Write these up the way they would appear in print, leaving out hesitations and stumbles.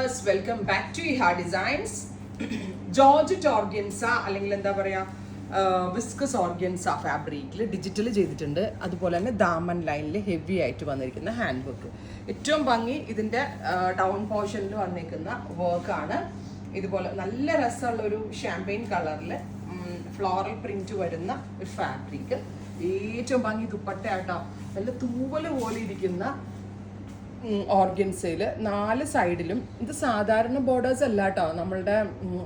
viewers, welcome back to Iha Designs. Georgette organza അല്ലെങ്കിൽ എന്താ പറയാ വിസ്കസ് ഓർഗൻസ ഫാബ്രിക്കിൽ ഡിജിറ്റൽ ചെയ്തിട്ടുണ്ട്. അതുപോലെ തന്നെ ദാമൻ ലൈനിൽ ഹെവി ആയിട്ട് വന്നിരിക്കുന്ന ഹാൻഡ് വർക്ക്. ഏറ്റവും ഭംഗി ഇതിൻ്റെ ഡൗൺ പോർഷനിൽ വന്നിരിക്കുന്ന വർക്കാണ്. ഇതുപോലെ നല്ല രസമുള്ള ഒരു ഷാമ്പെയിൻ കളറിൽ ഫ്ലോറൽ പ്രിന്റ് വരുന്ന ഒരു ഫാബ്രിക്. ഏറ്റവും ഭംഗി ദുപ്പട്ട ആട്ടോ. നല്ല തൂവല് പോലെ ഇരിക്കുന്ന ഓർഗൻസയിൽ 4 സൈഡിലും ഇത് സാധാരണ ബോർഡേഴ്സ് അല്ല കേട്ടോ. നമ്മളുടെ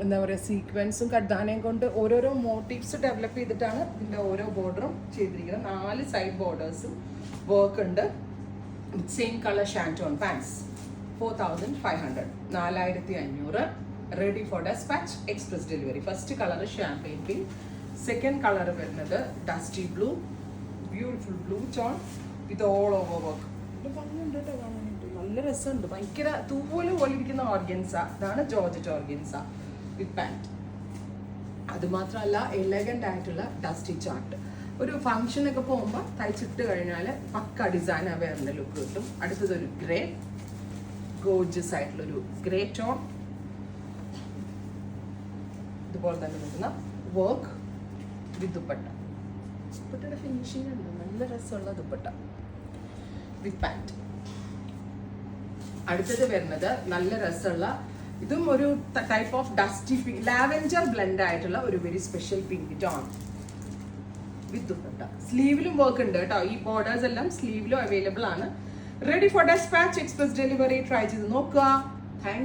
എന്താ പറയുക സീക്വൻസും കഡ്ദാനയും കൊണ്ട് ഓരോരോ മോട്ടീവ്സ് ഡെവലപ്പ് ചെയ്തിട്ടാണ് ഇതിൻ്റെ ഓരോ ബോർഡറും ചെയ്തിരിക്കുന്നത്. 4 സൈഡ് ബോർഡേഴ്സും വർക്ക് ഉണ്ട്. Same colour shantoon pants 4500 4500 ready for despatch express delivery. First colour champagne pink, second colour വരുന്നത് dusty blue, beautiful blue tone with all over work. ഭംഗിയുണ്ട് കേട്ടോ കാണാനായിട്ട്, നല്ല രസമുണ്ട്. ഭയങ്കര തൂവല് പോലെ ഇരിക്കുന്ന ഓർഗൻസ. ഇതാണ് ജോർജറ്റ് ഓർഗൻസ വിത്ത് പാൻറ്റ്. അതുമാത്രമല്ല എലഗൻ്റ് ആയിട്ടുള്ള ഡസ്റ്റി ചാർട്ട്. ഒരു ഫംഗ്ഷനൊക്കെ പോകുമ്പോൾ തയ്ച്ചിട്ട് കഴിഞ്ഞാൽ പക്ക ഡിസൈൻ അവയറിൻ്റെ ലുക്ക് കിട്ടും. അടുത്തതൊരു ഗ്രേ, ഗോർജിയസ് ആയിട്ടുള്ളൊരു ഗ്രേ ടോൺ. ഇതുപോലെ തന്നെ നിൽക്കുന്ന വർക്ക് വിത്ത് ദുപ്പട്ട. ദുപ്പട്ടയുടെ ഫിനിഷിംഗ് ഉണ്ട്, നല്ല രസമുള്ള ദുപ്പട്ട വിത്ത് പാൻറ്റ്. അടുത്തത് വരുന്നത് നല്ല രസമുള്ള, ഇതും ഒരു type of dusty pink, lavender blend ആയിട്ടുള്ള ഒരു very special pink tone with dupatta. സ്ലീവിലും വർക്ക് ഉണ്ട് കേട്ടോ. ഈ ബോർഡേഴ്സ് എല്ലാം സ്ലീവിലും അവൈലബിൾ ആണ്. Ready for despatch express delivery. Try ചെയ്ത് നോക്കുക. താങ്ക്